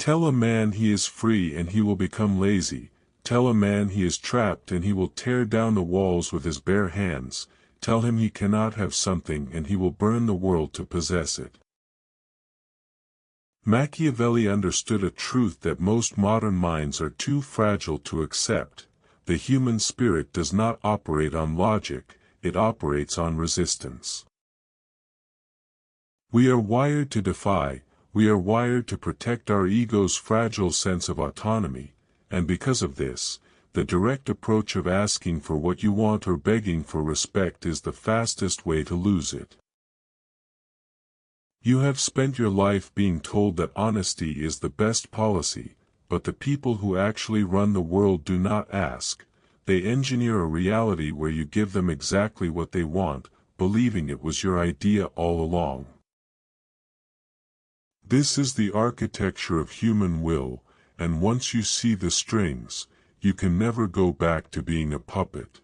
Tell a man he is free and he will become lazy. Tell a man he is trapped and he will tear down the walls with his bare hands. Tell him he cannot have something and he will burn the world to possess it. Machiavelli understood a truth that most modern minds are too fragile to accept. The human spirit does not operate on logic, it operates on resistance. We are wired to defy, we are wired to protect our ego's fragile sense of autonomy, and because of this, the direct approach of asking for what you want or begging for respect is the fastest way to lose it. You have spent your life being told that honesty is the best policy, but the people who actually run the world do not ask. They engineer a reality where you give them exactly what they want, believing it was your idea all along. This is the architecture of human will, and once you see the strings, you can never go back to being a puppet.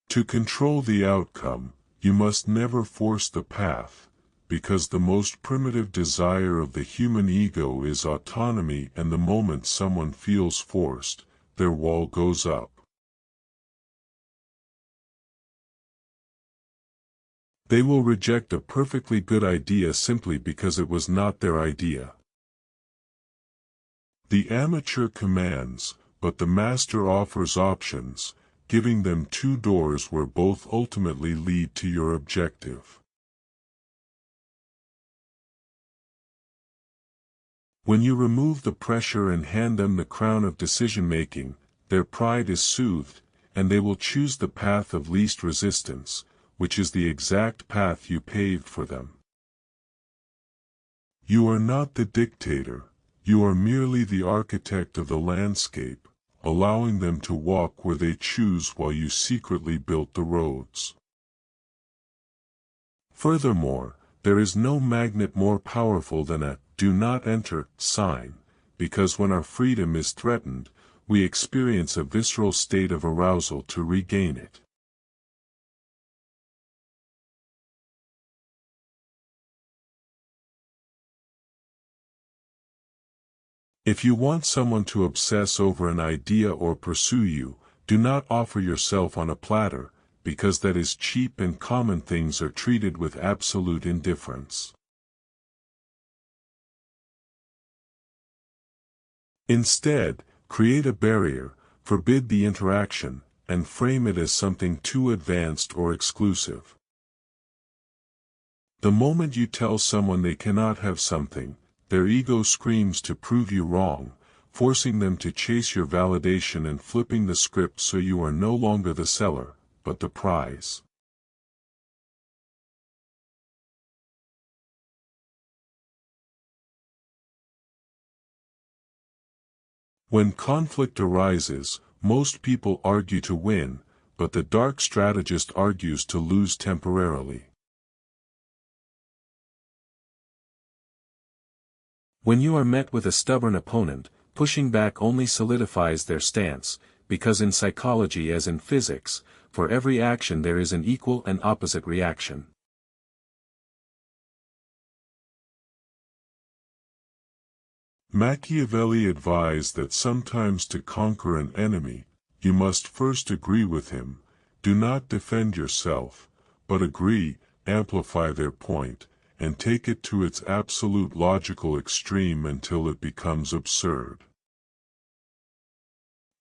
To control the outcome, you must never force the path, because the most primitive desire of the human ego is autonomy, and the moment someone feels forced, their wall goes up. They will reject a perfectly good idea simply because it was not their idea. The amateur commands, but the master offers options, giving them two doors where both ultimately lead to your objective. When you remove the pressure and hand them the crown of decision-making, their pride is soothed, and they will choose the path of least resistance, which is the exact path you paved for them. You are not the dictator, you are merely the architect of the landscape, allowing them to walk where they choose while you secretly built the roads. Furthermore, there is no magnet more powerful than a "do not enter" sign, because when our freedom is threatened, we experience a visceral state of arousal to regain it. If you want someone to obsess over an idea or pursue you, do not offer yourself on a platter, because that is cheap and common things are treated with absolute indifference. Instead, create a barrier, forbid the interaction, and frame it as something too advanced or exclusive. The moment you tell someone they cannot have something, their ego screams to prove you wrong, forcing them to chase your validation and flipping the script so you are no longer the seller, but the prize. When conflict arises, most people argue to win, but the dark strategist argues to lose temporarily. When you are met with a stubborn opponent, pushing back only solidifies their stance, because in psychology as in physics, for every action there is an equal and opposite reaction. Machiavelli advised that sometimes to conquer an enemy, you must first agree with him. Do not defend yourself, but agree, amplify their point, and take it to its absolute logical extreme until it becomes absurd.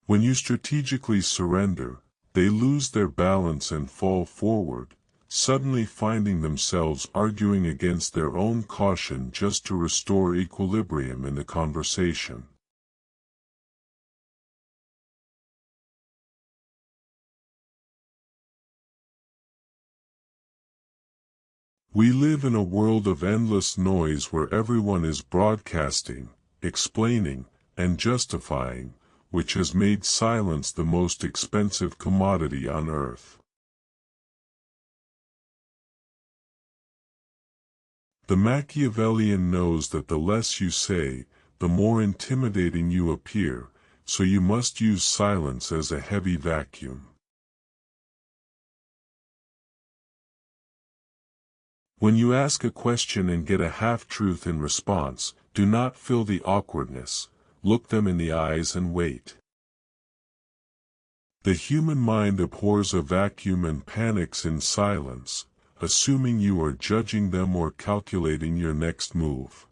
When you strategically surrender, they lose their balance and fall forward, suddenly finding themselves arguing against their own caution just to restore equilibrium in the conversation. We live in a world of endless noise where everyone is broadcasting, explaining, and justifying, which has made silence the most expensive commodity on earth. The Machiavellian knows that the less you say, the more intimidating you appear, so you must use silence as a heavy vacuum. When you ask a question and get a half-truth in response, do not feel the awkwardness, look them in the eyes and wait. The human mind abhors a vacuum and panics in silence, assuming you are judging them or calculating your next move.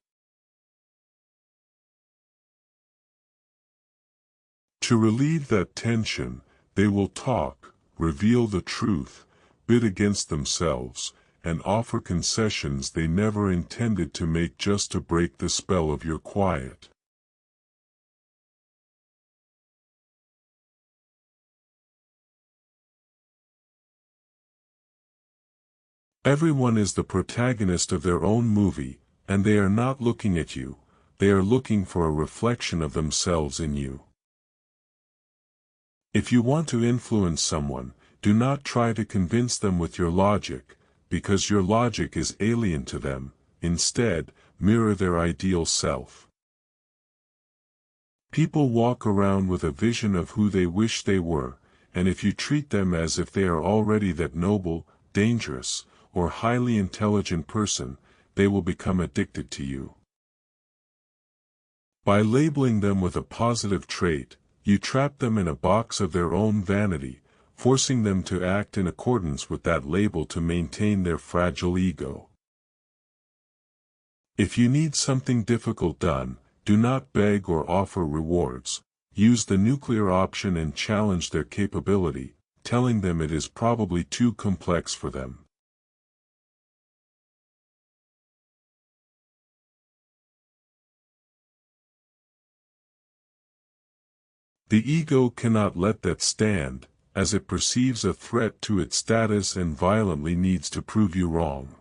To relieve that tension, they will talk, reveal the truth, bid against themselves, and offer concessions they never intended to make just to break the spell of your quiet. Everyone is the protagonist of their own movie, and they are not looking at you, they are looking for a reflection of themselves in you. If you want to influence someone, do not try to convince them with your logic, because your logic is alien to them. Instead, mirror their ideal self. People walk around with a vision of who they wish they were, and if you treat them as if they are already that noble, dangerous, or highly intelligent person, they will become addicted to you. By labeling them with a positive trait, you trap them in a box of their own vanity, forcing them to act in accordance with that label to maintain their fragile ego. If you need something difficult done, do not beg or offer rewards. Use the nuclear option and challenge their capability, telling them it is probably too complex for them. The ego cannot let that stand, as it perceives a threat to its status and violently needs to prove you wrong.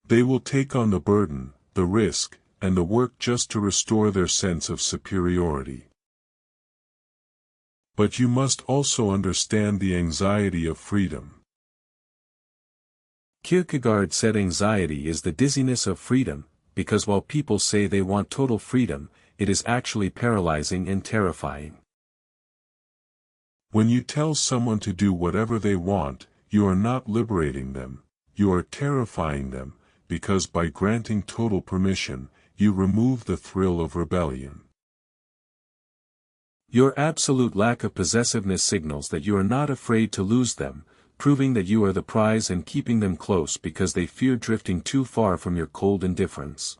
They will take on the burden, the risk, and the work just to restore their sense of superiority. But you must also understand the anxiety of freedom. Kierkegaard said anxiety is the dizziness of freedom, because while people say they want total freedom, it is actually paralyzing and terrifying. When you tell someone to do whatever they want, you are not liberating them, you are terrifying them, because by granting total permission, you remove the thrill of rebellion. Your absolute lack of possessiveness signals that you are not afraid to lose them, proving that you are the prize and keeping them close because they fear drifting too far from your cold indifference.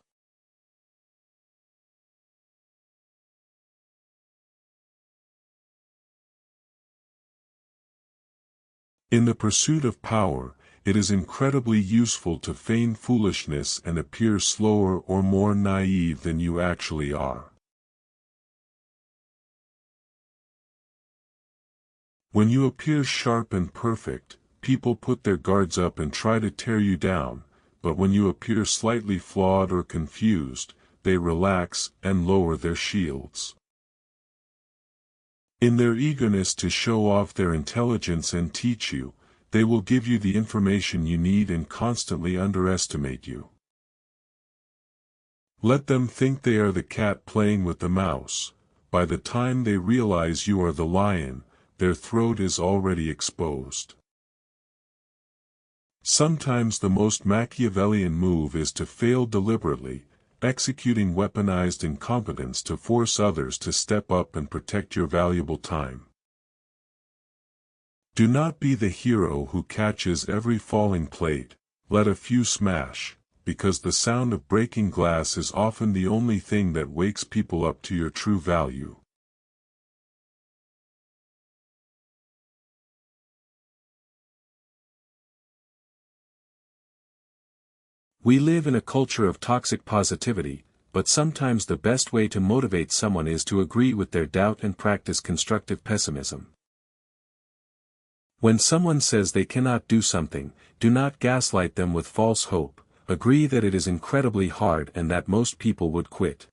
In the pursuit of power, it is incredibly useful to feign foolishness and appear slower or more naive than you actually are. When you appear sharp and perfect, people put their guards up and try to tear you down, but when you appear slightly flawed or confused, they relax and lower their shields. In their eagerness to show off their intelligence and teach you, they will give you the information you need and constantly underestimate you. Let them think they are the cat playing with the mouse. By the time they realize you are the lion, their throat is already exposed. Sometimes the most Machiavellian move is to fail deliberately, executing weaponized incompetence to force others to step up and protect your valuable time. Do not be the hero who catches every falling plate, let a few smash, because the sound of breaking glass is often the only thing that wakes people up to your true value. We live in a culture of toxic positivity, but sometimes the best way to motivate someone is to agree with their doubt and practice constructive pessimism. When someone says they cannot do something, do not gaslight them with false hope, agree that it is incredibly hard and that most people would quit.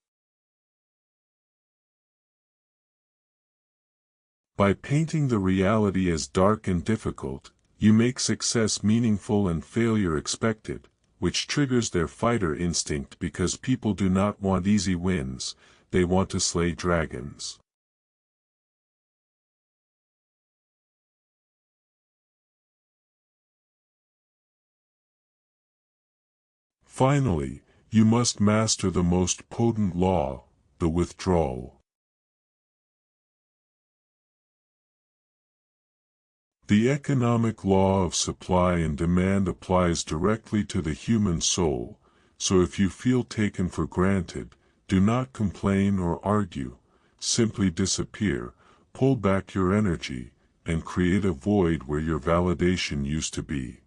By painting the reality as dark and difficult, you make success meaningful and failure expected, which triggers their fighter instinct because people do not want easy wins, they want to slay dragons. Finally, you must master the most potent law, the withdrawal. The economic law of supply and demand applies directly to the human soul, so if you feel taken for granted, do not complain or argue, simply disappear, pull back your energy, and create a void where your validation used to be.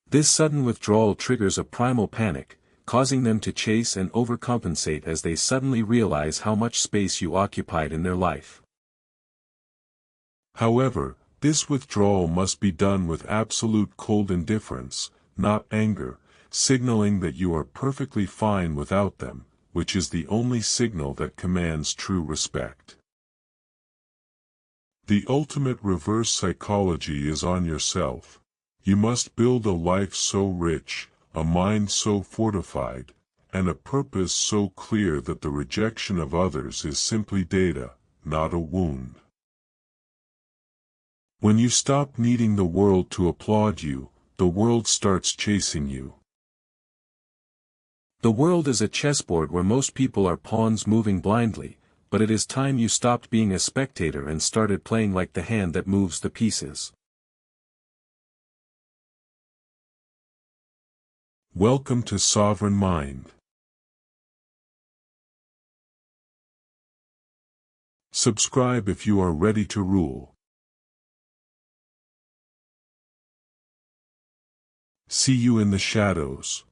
This sudden withdrawal triggers a primal panic, causing them to chase and overcompensate as they suddenly realize how much space you occupied in their life. However, this withdrawal must be done with absolute cold indifference, not anger, signaling that you are perfectly fine without them, which is the only signal that commands true respect. The ultimate reverse psychology is on yourself. You must build a life so rich, a mind so fortified, and a purpose so clear that the rejection of others is simply data, not a wound. When you stop needing the world to applaud you, the world starts chasing you. The world is a chessboard where most people are pawns moving blindly, but it is time you stopped being a spectator and started playing like the hand that moves the pieces. Welcome to Sovereign Mind. Subscribe if you are ready to rule. See you in the shadows.